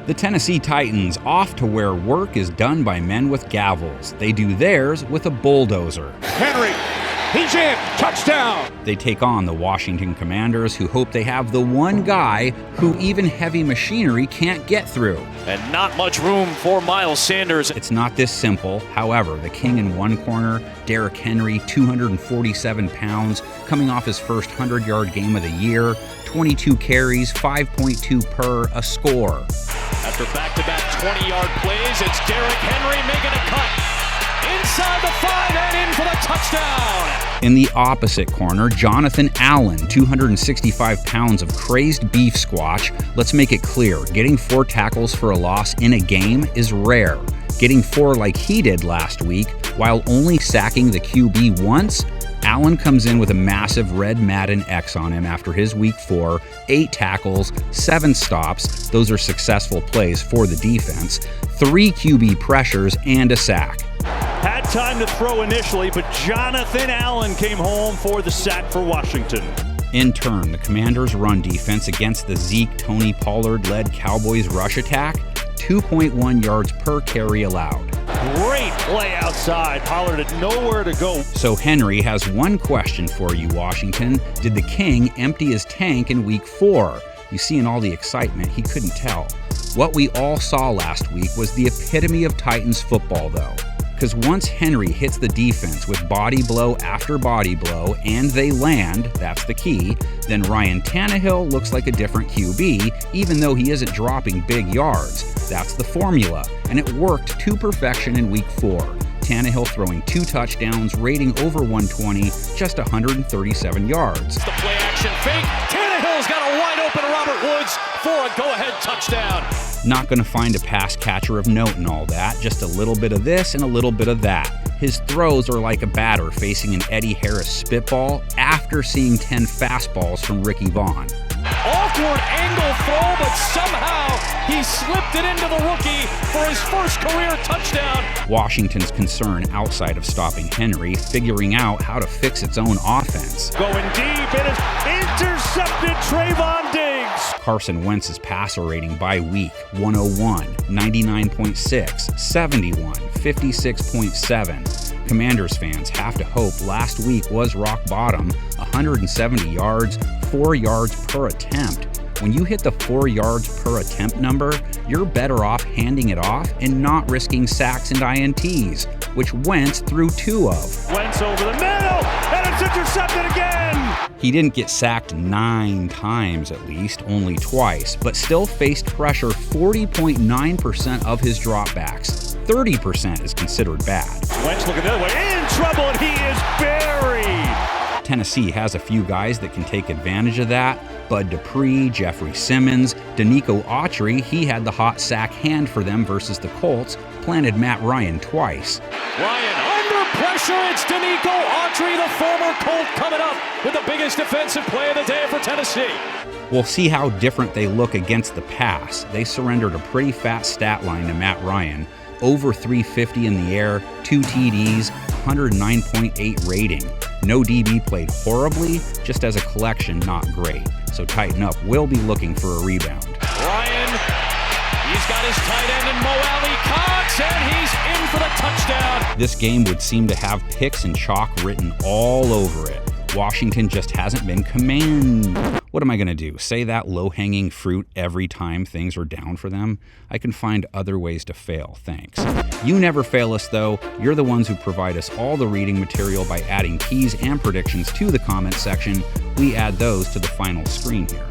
The Tennessee Titans off to where work is done by men with gavels. They do theirs with a bulldozer. Henry, he's in, touchdown! They take on the Washington Commanders, who hope they have the one guy who even heavy machinery can't get through. And not much room for Miles Sanders. It's not this simple. However, the king in one corner, Derrick Henry, 247 pounds, coming off his first 100-yard game of the year, 22 carries, 5.2 per, a score. After back-to-back 20-yard plays, it's Derrick Henry making a cut. Inside the 5 and in for the touchdown. In the opposite corner, Jonathan Allen, 265 pounds of crazed beef squatch. Let's make it clear, getting 4 tackles for a loss in a game is rare. Getting 4 like he did last week, while only sacking the QB once, Allen comes in with a massive red Madden X on him after his week 4, 8 tackles, 7 stops, those are successful plays for the defense, 3 QB pressures, and a sack. Had time to throw initially, but Jonathan Allen came home for the sack for Washington. In turn, the Commanders' run defense against the Zeke, Tony Pollard-led Cowboys rush attack, 2.1 yards per carry allowed. Great play outside. Pollard had nowhere to go. So Henry has one question for you, Washington. Did the King empty his tank in week 4? You see in all the excitement, he couldn't tell. What we all saw last week was the epitome of Titans football, though. Because once Henry hits the defense with body blow after body blow, and they land, that's the key, then Ryan Tannehill looks like a different QB, even though he isn't dropping big yards. That's the formula, and it worked to perfection in week 4. Tannehill throwing 2 touchdowns, rating over 120, just 137 yards. The play action fake. Tannehill's got a wide open Robert Woods for a go-ahead touchdown. Not going to find a pass catcher of note and all that, just a little bit of this and a little bit of that. His throws are like a batter facing an Eddie Harris spitball after seeing 10 fastballs from Ricky Vaughn. Awkward angle throw, but somehow he slipped it into the rookie for his first career touchdown. Washington's concern outside of stopping Henry, figuring out how to fix its own offense. Going deep, it is intercepted. Trayvon Diggs. Carson Wentz's passer rating by week, 101, 99.6, 71, 56.7. Commanders fans have to hope last week was rock bottom, 170 yards, 4 yards per attempt. When you hit the 4 yards per attempt number, you're better off handing it off and not risking sacks and INTs, which Wentz threw 2 of. Wentz over the middle, and it's intercepted again! He didn't get sacked 9 times at least, only twice, but still faced pressure 40.9% of his dropbacks. 30% is considered bad. Wentz looking the other way, in trouble, and he is buried! Tennessee has a few guys that can take advantage of that. Bud Dupree, Jeffrey Simmons, Danico Autry, he had the hot sack hand for them versus the Colts, planted Matt Ryan twice. Ryan under pressure, it's Danico Autry, the former Colt, coming up with the biggest defensive play of the day for Tennessee. We'll see how different they look against the pass. They surrendered a pretty fat stat line to Matt Ryan, over 350 in the air, 2 TDs, 109.8 rating. No DB played horribly, just as a collection, not great. So tighten up. We'll be looking for a rebound. Ryan, he's got his tight end in Mo Alley Cox, and he's in for the touchdown. This game would seem to have picks and chalk written all over it. Washington just hasn't been command. What am I going to do? Say that low-hanging fruit every time things are down for them? I can find other ways to fail, thanks. You never fail us, though. You're the ones who provide us all the reading material by adding keys and predictions to the comment section. We add those to the final screen here.